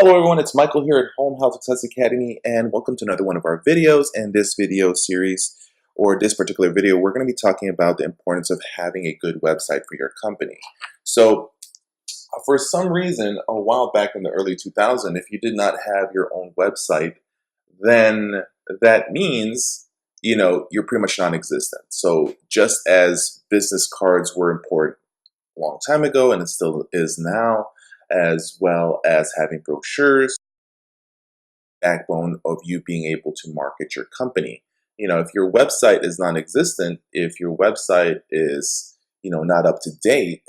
Hello everyone, it's Michael here at Home Health Success Academy, and welcome to another one of our videos. In this video series, or this particular video, we're going to be talking about the importance of having a good website for your company. So for some reason, a while back in the early 2000s, if you did not have your own website, then that means, you're pretty much non-existent. So just as business cards were important a long time ago, and it still is now, as well as having brochures, backbone of you being able to market your company. If your website is non-existent, if your website is, not up to date,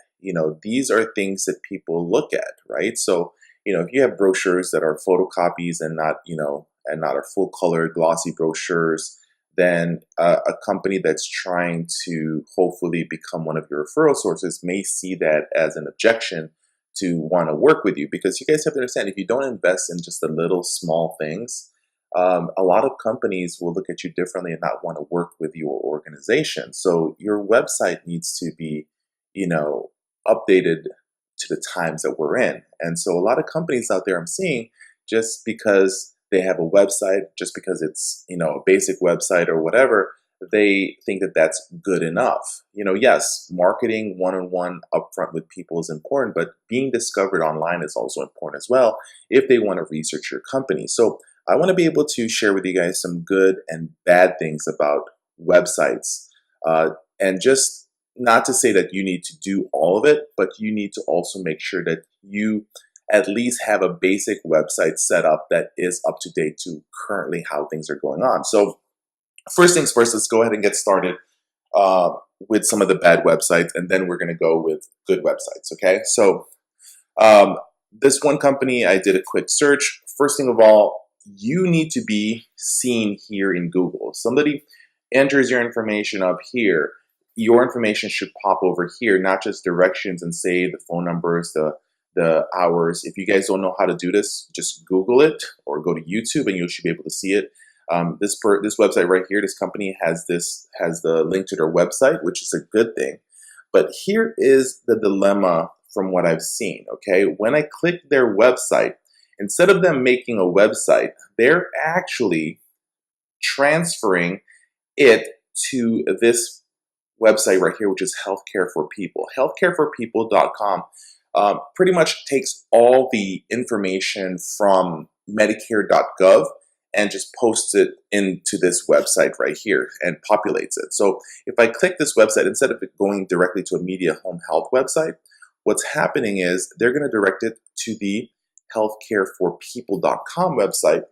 these are things that people look at, right? So, if you have brochures that are photocopies and not, and not are full color glossy brochures, then a company that's trying to hopefully become one of your referral sources may see that as an objection to want to work with you, because you guys have to understand, if you don't invest in just the little small things, a lot of companies will look at you differently and not want to work with your organization. So your website needs to be, updated to the times that we're in. And so a lot of companies out there I'm seeing, just because they have a website, just because it's, a basic website or whatever, they think that that's good enough. Yes, marketing one-on-one upfront with people is important, but being discovered online is also important as well if they want to research your company. So I want to be able to share with you guys some good and bad things about websites. And just not to say that you need to do all of it, but you need to also make sure that you at least have a basic website set up that is up to date to currently how things are going on. So first things first, let's go ahead and get started with some of the bad websites, and then we're going to go with good websites, okay? So this one company, I did a quick search. First thing of all, you need to be seen here in Google. Somebody enters your information up here. Your information should pop over here, not just directions and say the phone numbers, the hours. If you guys don't know how to do this, just Google it or go to YouTube and you should be able to see it. This website right here, this company has the link to their website, which is a good thing. But here is the dilemma from what I've seen, okay? When I click their website, instead of them making a website, they're actually transferring it to this website right here, which is Healthcare for People. Healthcareforpeople.com pretty much takes all the information from Medicare.gov and just posts it into this website right here and populates it. So if I click this website, instead of it going directly to a Media Home Health website, what's happening is they're going to direct it to the healthcareforpeople.com website,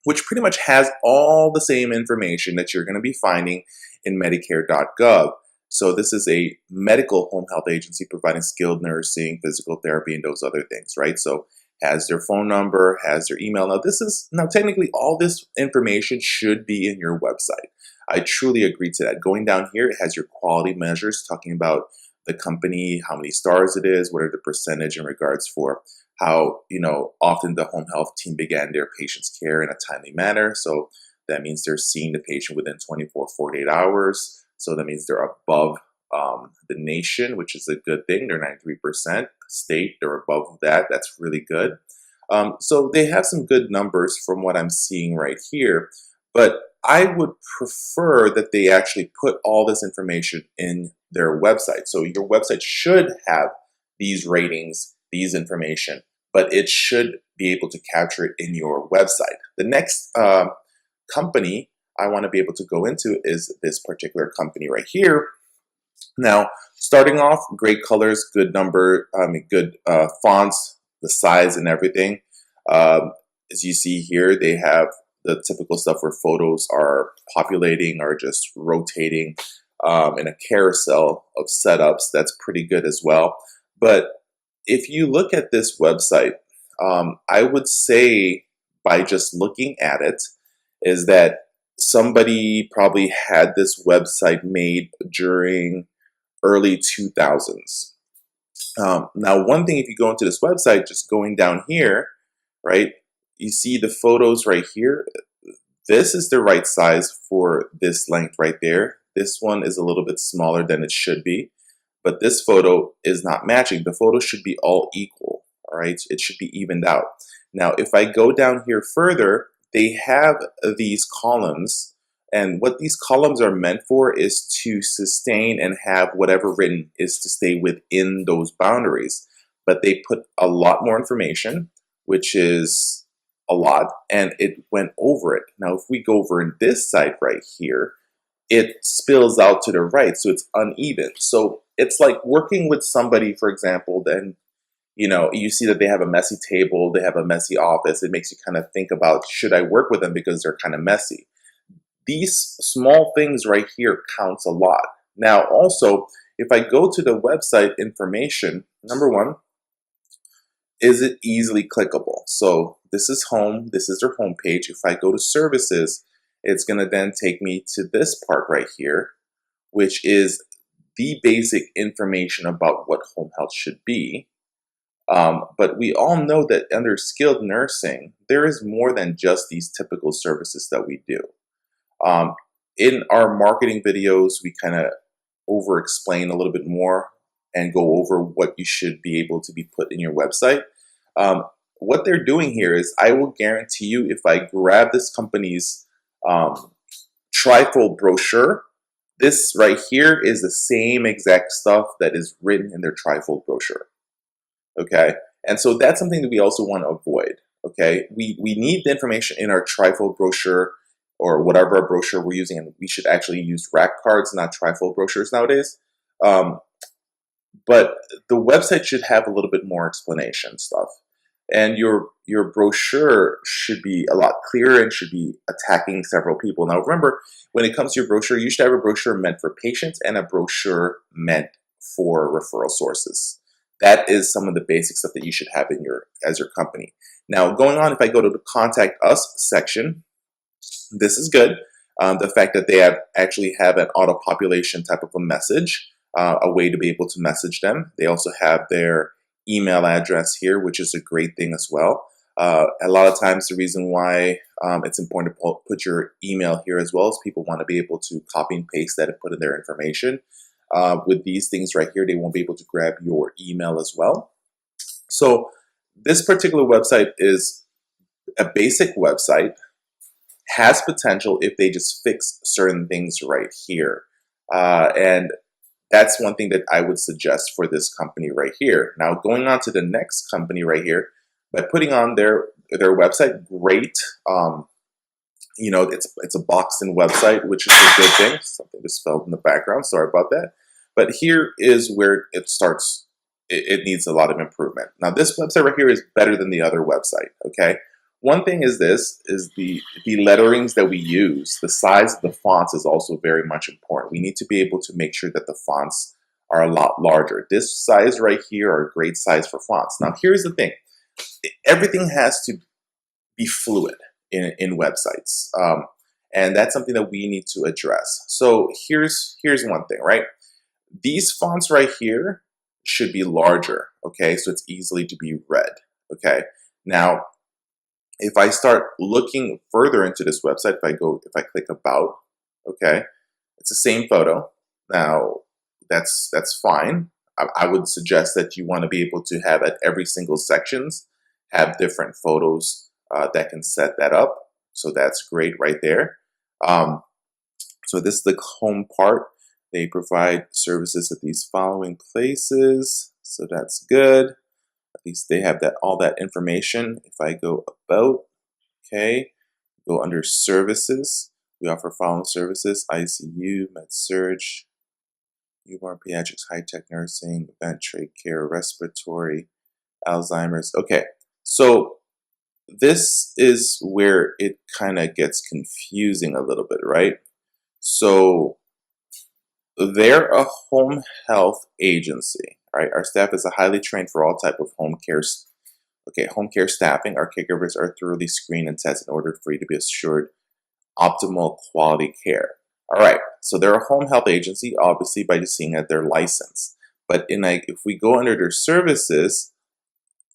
which pretty much has all the same information that you're going to be finding in Medicare.gov. So this is a medical home health agency providing skilled nursing, physical therapy, and those other things, right? So has their phone number, has their email. Now technically all this information should be in your website. I truly agree to that. Going down here, it has your quality measures talking about the company, how many stars it is, what are the percentage in regards for how, often the home health team began their patient's care in a timely manner. So that means they're seeing the patient within 48 hours. So that means they're above the nation, which is a good thing. They're 93%. State, they're above that. That's really good. So they have some good numbers from what I'm seeing right here. But I would prefer that they actually put all this information in their website. So your website should have these ratings, these information, but it should be able to capture it in your website. The next company I want to be able to go into is this particular company right here. Now, starting off, great colors, good number, good fonts, the size and everything. As you see here, they have the typical stuff where photos are populating or just rotating in a carousel of setups. That's pretty good as well. But if you look at this website, I would say by just looking at it is that somebody probably had this website made during early 2000s. Now, one thing, if you go into this website, just going down here, right, you see the photos right here. This is the right size for this length right there. This one is a little bit smaller than it should be, but this photo is not matching. The photos should be all equal, all right? It should be evened out. Now, if I go down here further, they have these columns, and what these columns are meant for is to sustain and have whatever written is to stay within those boundaries. But they put a lot more information, which is a lot, and it went over it. Now, if we go over in this side right here, it spills out to the right, so it's uneven. So it's like working with somebody, for example, then you see that they have a messy table, they have a messy office. It makes you kind of think about, should I work with them because they're kind of messy? These small things right here counts a lot. Now, also, if I go to the website information, number one, is it easily clickable? So this is home, this is their home page. If I go to services, it's going to then take me to this part right here, which is the basic information about what home health should be. But we all know that under skilled nursing, there is more than just these typical services that we do. In our marketing videos, we kind of over explain a little bit more and go over what you should be able to be put in your website. What they're doing here is, I will guarantee you, if I grab this company's trifold brochure, this right here is the same exact stuff that is written in their trifold brochure. Okay, and so that's something that we also want to avoid. Okay, we need the information in our trifold brochure or whatever brochure we're using, and we should actually use rack cards, not trifold brochures nowadays. But the website should have a little bit more explanation stuff, and your brochure should be a lot clearer and should be attacking several people. Now, remember, when it comes to your brochure, you should have a brochure meant for patients and a brochure meant for referral sources. That is some of the basic stuff that you should have in as your company. Now, going on, if I go to the Contact Us section, this is good. The fact that they actually have an auto-population type of a message, a way to be able to message them. They also have their email address here, which is a great thing as well. A lot of times the reason why it's important to put your email here as well is people want to be able to copy and paste that and put in their information. With these things right here, they won't be able to grab your email as well. So this particular website is a basic website, has potential if they just fix certain things right here. And that's one thing that I would suggest for this company right here. Now, going on to the next company right here, by putting on their website, great. It's a boxed-in website, which is a good thing. Something just fell in the background. Sorry about that. But here is where it starts. It needs a lot of improvement. Now, this website right here is better than the other website. Okay. One thing is the letterings that we use. The size of the fonts is also very much important. We need to be able to make sure that the fonts are a lot larger. This size right here are a great size for fonts. Now, here's the thing. Everything has to be fluid in websites. And that's something that we need to address. So here's one thing, right? These fonts right here should be larger, okay? So it's easily to be read, okay? Now, if I start looking further into this website, if I click about, okay, it's the same photo. Now, that's fine. I would suggest that you want to be able to have at every single sections have different photos that can set that up. So that's great right there. So this is the home part. They provide services at these following places. So that's good. At least they have all that information. If I go about, okay, go under services, we offer following services: ICU, med-surg, newborn pediatrics, high-tech nursing, event trade care, respiratory, Alzheimer's. Okay, so this is where it kind of gets confusing a little bit, right? So they're a home health agency, right? Our staff is highly trained for all type of home care. Okay, home care staffing. Our caregivers are thoroughly screened and tested in order for you to be assured optimal quality care. All right, so they're a home health agency, obviously, by just seeing at their license. But if we go under their services,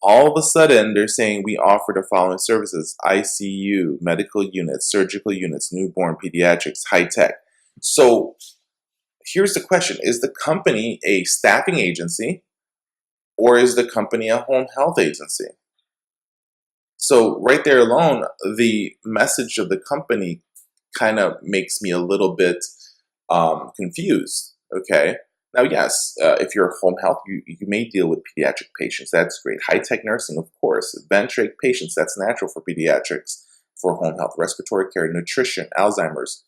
all of a sudden they're saying we offer the following services: ICU, medical units, surgical units, newborn pediatrics, high tech. So here's the question: is the company a staffing agency, or is the company a home health agency? So right there alone, the message of the company kind of makes me a little bit confused. Okay. Now, yes, if you're home health, you may deal with pediatric patients. That's great. High tech nursing, of course. Ventrate patients, that's natural for pediatrics, for home health. Respiratory care, nutrition, Alzheimer's.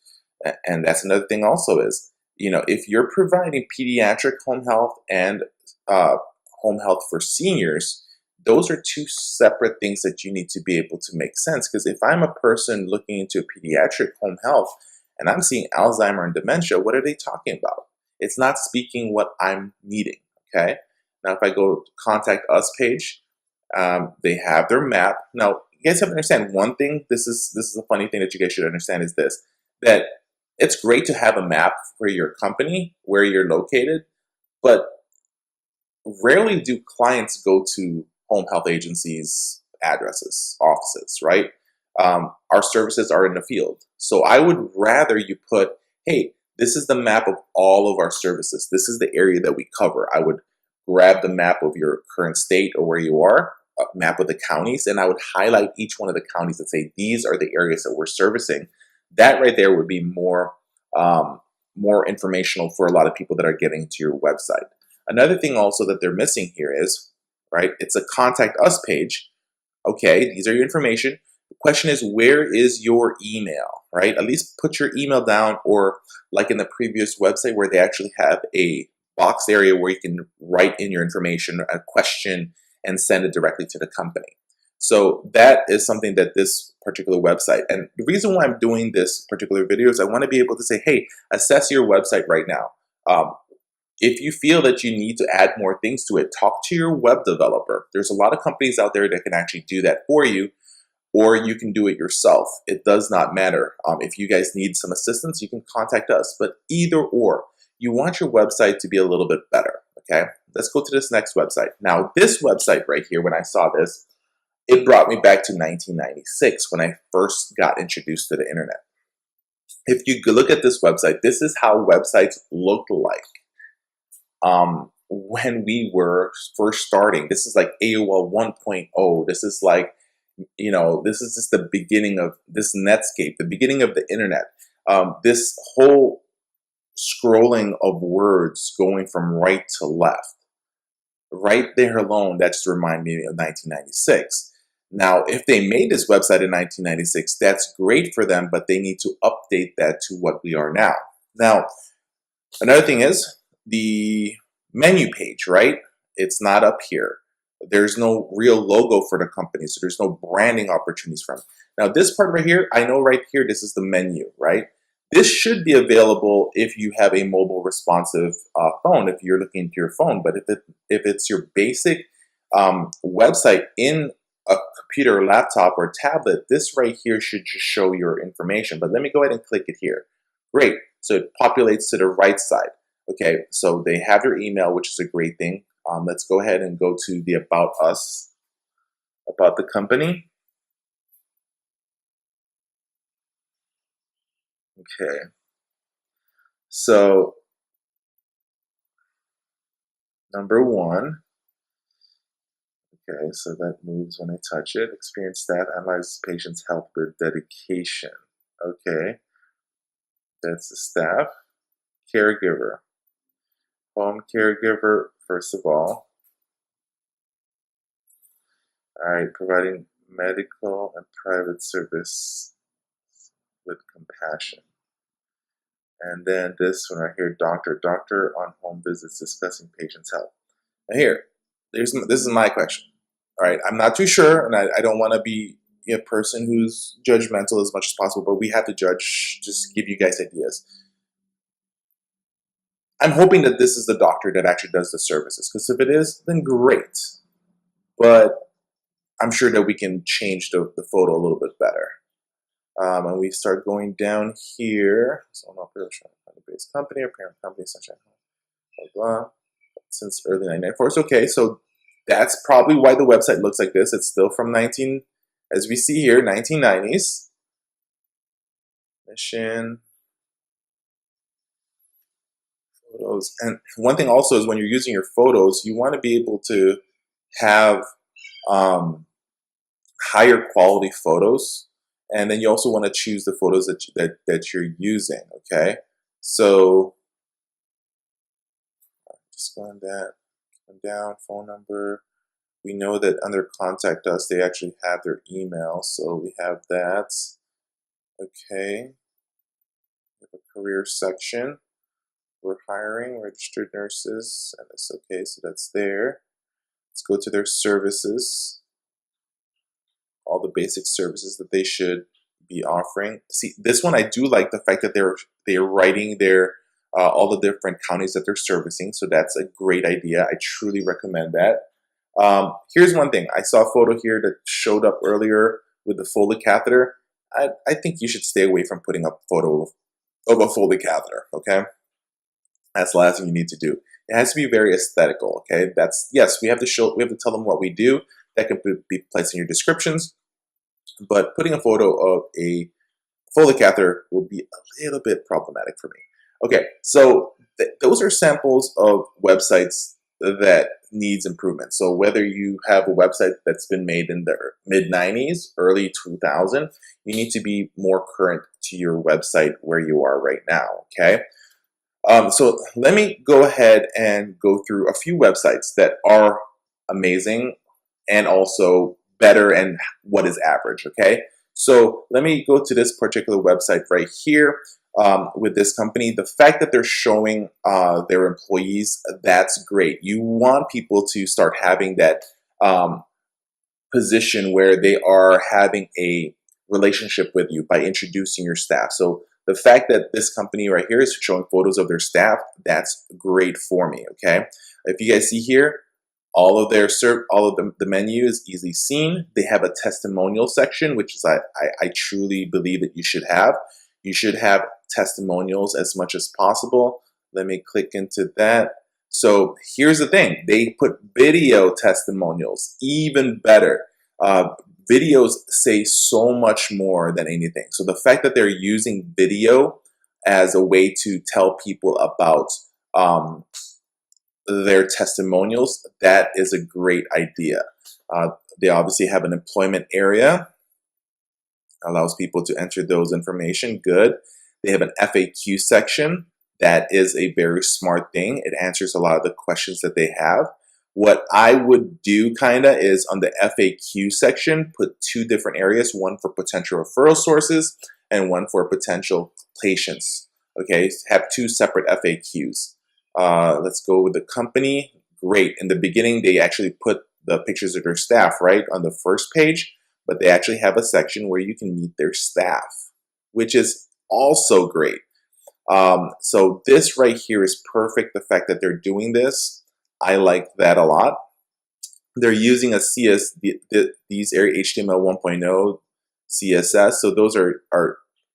And that's another thing also is, if you're providing pediatric home health and uh, home health for seniors, those are two separate things that you need to be able to make sense. Because if I'm a person looking into pediatric home health and I'm seeing Alzheimer and dementia, what are they talking about? It's not speaking what I'm needing. Okay. Now, if I go to contact us page, they have their map. Now, you guys have to understand one thing. This is a funny thing that you guys should understand is this: that it's great to have a map for your company where you're located, but rarely do clients go to home health agencies' addresses, offices, right? Our services are in the field. So I would rather you put, hey, this is the map of all of our services. This is the area that we cover. I would grab the map of your current state or where you are, a map of the counties, and I would highlight each one of the counties and say, these are the areas that we're servicing. That right there would be more informational for a lot of people that are getting to your website. Another thing also that they're missing here is, right, it's a contact us page. Okay, these are your information. The question is, where is your email, right? At least put your email down, or like in the previous website where they actually have a box area where you can write in your information, a question, and send it directly to the company. So that is something that this particular website, and the reason why I'm doing this particular video is I want to be able to say, hey, assess your website right now. If you feel that you need to add more things to it, talk to your web developer. There's a lot of companies out there that can actually do that for you, or you can do it yourself. It does not matter. If you guys need some assistance, you can contact us. But either or, you want your website to be a little bit better. Okay, let's go to this next website. Now, this website right here, when I saw this, it brought me back to 1996 when I first got introduced to the internet. If you look at this website, this is how websites looked like when we were first starting. This is like AOL 1.0. This is like, this is just the beginning of this Netscape, the beginning of the internet. This whole scrolling of words going from right to left, right there alone, that just reminded me of 1996. Now, if they made this website in 1996, that's great for them, but they need to update that to what we are now. Now, another thing is the menu page, right? It's not up here. There's no real logo for the company, so there's no branding opportunities from. Now, this part right here, I know right here, this is the menu, right? This should be available if you have a mobile responsive phone, if you're looking into your phone. But if it's your basic website in a computer or laptop or tablet, this right here should just show your information. But let me go ahead and click it here. Great. So it populates to the right side. Okay, so they have your email, which is a great thing. Let's go ahead and go to the About Us, about the company. Okay, so number one, okay, so that moves when I touch it. Experienced staff analyze patient's health with dedication. Okay, that's the staff. Caregiver. Home caregiver, first of all. All right, providing medical and private service with compassion. And then this one right here, doctor on home visits discussing patient's health. Now here, this is my question. All right, I'm not too sure, and I don't want to be a person who's judgmental as much as possible, but we have to judge, just give you guys ideas. I'm hoping that this is the doctor that actually does the services, because if it is, then great. But I'm sure that we can change the photo a little bit better. And we start going down here. So I'm not really sure. Base company or parent company, Sunshine Home. Blah, blah. Since early 1994. So, okay, so that's probably why the website looks like this. It's still from as we see here, 1990s. Mission. Photos. And one thing also is when you're using your photos, you want to be able to have higher quality photos. And then you also want to choose the photos that you're using, okay? So just going down, phone number. We know that under contact us, they actually have their email, so we have that. Okay, we have a career section. We're hiring registered nurses, and it's okay, so that's there. Let's go to their services, all the basic services that they should be offering. See, this one I do like the fact that they're writing their all the different counties that they're servicing, so that's a great idea. I truly recommend that. Here's one thing. I saw a photo here that showed up earlier with the Foley catheter. I think you should stay away from putting up a photo of a Foley catheter, okay? That's the last thing you need to do. It has to be very aesthetical, okay? Yes, we have to tell them what we do. That can be placed in your descriptions, but putting a photo of a Foley catheter will be a little bit problematic for me. Okay, so those are samples of websites that needs improvement. So whether you have a website that's been made in the mid-90s, early 2000, you need to be more current to your website where you are right now, okay? So let me go ahead and go through a few websites that are amazing and also better and what is average, okay? So let me go to this particular website right here with this company. The fact that they're showing their employees, that's great. You want people to start having that position where they are having a relationship with you by introducing your staff. So the fact that this company right here is showing photos of their staff, that's great for me, okay? If you guys see here, all of the menu is easily seen. They have a testimonial section, which is I truly believe that you should have. You should have testimonials as much as possible. Let me click into that. So here's the thing. They put video testimonials, even better. Videos say so much more than anything. So the fact that they're using video as a way to tell people about their testimonials, that is a great idea. They obviously have an employment area, allows people to enter those information, good. They have an FAQ section, that is a very smart thing. It answers a lot of the questions that they have. What I would do kinda is on the FAQ section, put two different areas, one for potential referral sources and one for potential patients, okay? Have two separate FAQs. Let's go with the company. Great. In the beginning, they actually put the pictures of their staff right on the first page, but they actually have a section where you can meet their staff, which is also great. So this right here is perfect. The fact that they're doing this, I like that a lot. They're using a these are HTML 1.0 CSS, so those are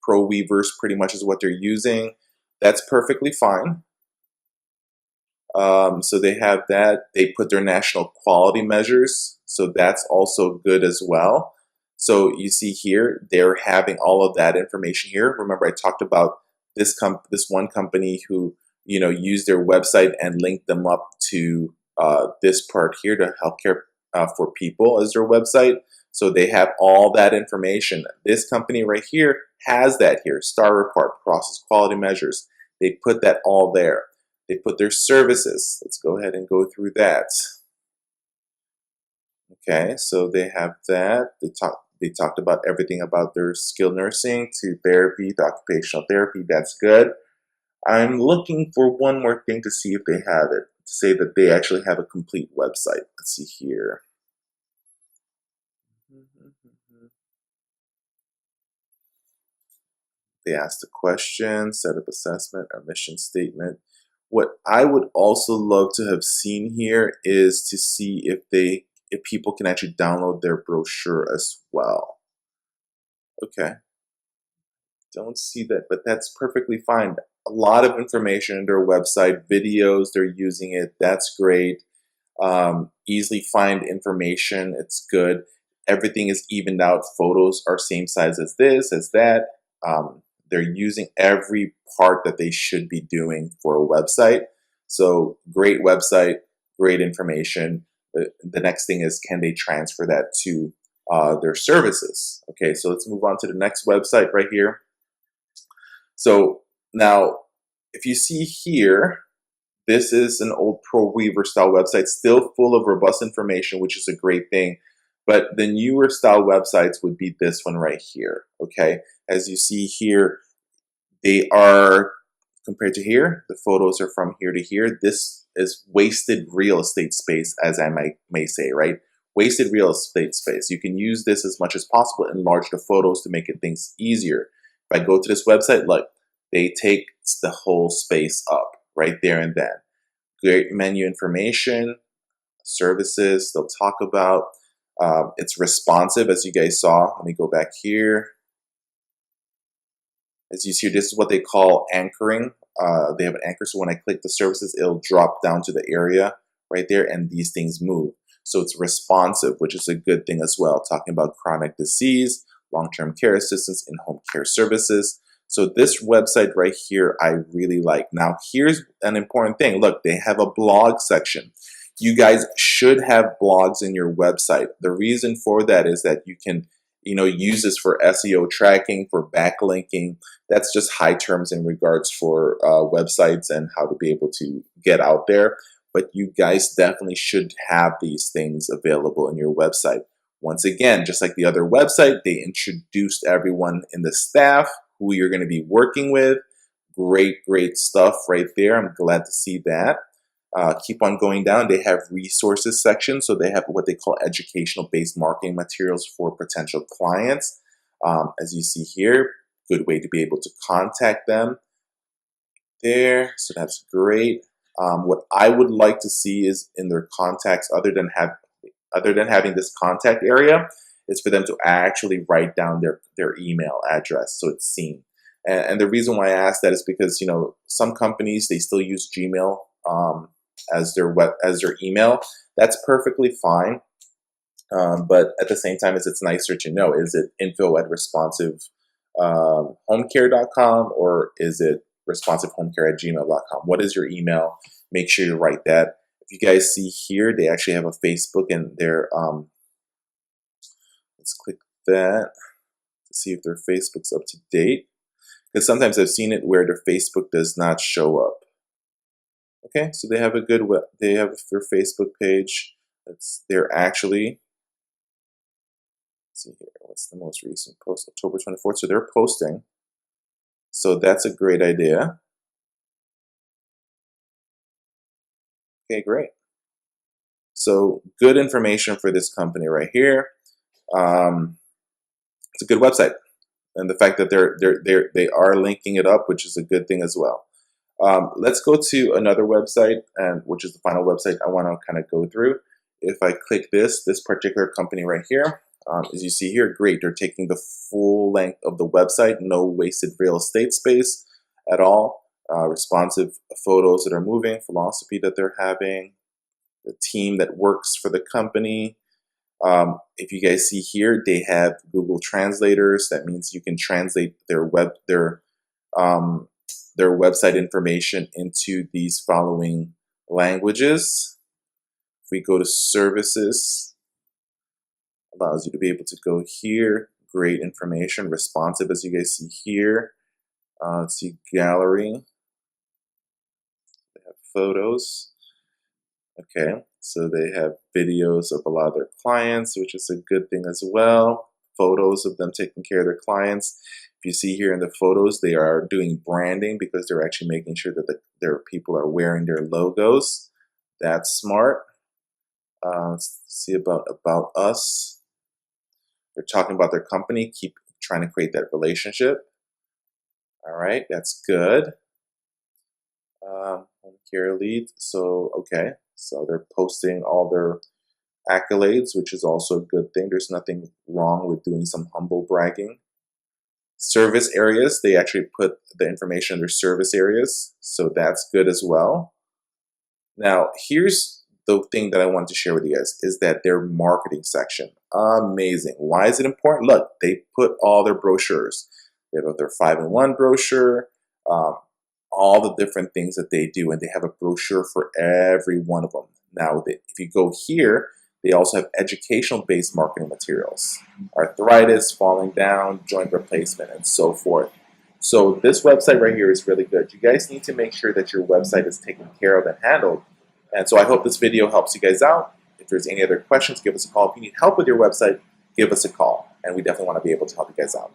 ProWeavers pretty much is what they're using. That's perfectly fine. So they have that. They put their national quality measures, so that's also good as well. So you see here, they're having all of that information here. Remember, I talked about this one company who used their website and linked them up to this part here to Healthcare for People as their website. So they have all that information. This company right here has that here. Star report, process quality measures. They put that all there. They put their services. Let's go ahead and go through that. Okay, so they have that. They talked about everything about their skilled nursing to therapy, to occupational therapy. That's good. I'm looking for one more thing to see if they have it, to say that they actually have a complete website. Let's see here. They asked a question, setup assessment, or mission statement. What I would also love to have seen here is to see if people can actually download their brochure as well. Okay. Don't see that, but that's perfectly fine. A lot of information on their website, videos, they're using it. That's great. Easily find information. It's good. Everything is evened out. Photos are same size as this, as that. They're using every part that they should be doing for a website. So great website, great information. The next thing is, can they transfer that to their services. Okay, so let's move on to the next website right here. So now, if you see here, this is an old ProWeaver style website, still full of robust information, which is a great thing. But the newer style websites would be this one right here. Okay, as you see here, they are, compared to here, the photos are from here to here. This is wasted real estate space, as I may say, right? Wasted real estate space. You can use this as much as possible, enlarge the photos to make it things easier. If I go to this website, look, they take the whole space up right there and then. Great menu information, services they'll talk about. It's responsive, as you guys saw. Let me go back here. As you see, this is what they call anchoring. They have an anchor, so when I click the services, it'll drop down to the area right there, and these things move. So it's responsive, which is a good thing as well. Talking about chronic disease, long-term care assistance, in-home care services. So this website right here, I really like. Now, here's an important thing. Look, they have a blog section. You guys should have blogs in your website. The reason for that is that you can use this for SEO tracking, for backlinking. That's just high terms in regards for websites and how to be able to get out there. But you guys definitely should have these things available in your website. Once again, just like the other website, they introduced everyone in the staff, who you're going to be working with. Great, great stuff right there. I'm glad to see that. Keep on going down. They have resources section. So they have what they call educational based marketing materials for potential clients. As you see here, good way to be able to contact them there. So that's great. What I would like to see is in their contacts, other than having this contact area, is for them to actually write down their email address so it's seen. And the reason why I ask that is because some companies, they still use Gmail as their email. That's perfectly fine. But at the same time, it's nicer to know, is it info@responsivehomecare.com or is it responsivehomecare@gmail.com? What is your email? Make sure you write that. If you guys see here, they actually have a Facebook, and their let's click that to see if their Facebook's up to date. Because sometimes I've seen it where their Facebook does not show up. Okay, so they have they have their Facebook page. They're actually, let's see here, what's the most recent post? October 24th. So they're posting. So that's a great idea. Okay, great. So good information for this company right here. It's a good website, and the fact that they are linking it up, which is a good thing as well. Let's go to another website, and which is the final website I want to kind of go through. If I click this particular company right here, as you see here, great. They're taking the full length of the website, no wasted real estate space at all. Responsive photos that are moving, philosophy that they're having, the team that works for the company. If you guys see here, they have Google translators. That means you can translate their website information into these following languages. If we go to services, allows you to be able to go here. Great information, responsive, as you guys see here. Let's see, gallery. They have photos. Okay, so they have videos of a lot of their clients, which is a good thing as well. Photos of them taking care of their clients. If you see here in the photos, they are doing branding because they're actually making sure that their people are wearing their logos. That's smart. Let's see about us. They're talking about their company, keep trying to create that relationship. All right, that's good. Home care lead. So, okay, so they're posting all their accolades, which is also a good thing. There's nothing wrong with doing some humble bragging. Service areas, they actually put the information under service areas, so that's good as well. Now, here's the thing that I want to share with you guys, is that their marketing section. Amazing. Why is it important? Look, they put all their brochures. They have their 5-in-1 brochure, all the different things that they do, and they have a brochure for every one of them. Now, if you go here, They also have educational-based marketing materials, arthritis, falling down, joint replacement, and so forth. So this website right here is really good. You guys need to make sure that your website is taken care of and handled. And so I hope this video helps you guys out. If there's any other questions, give us a call. If you need help with your website, give us a call. And we definitely want to be able to help you guys out.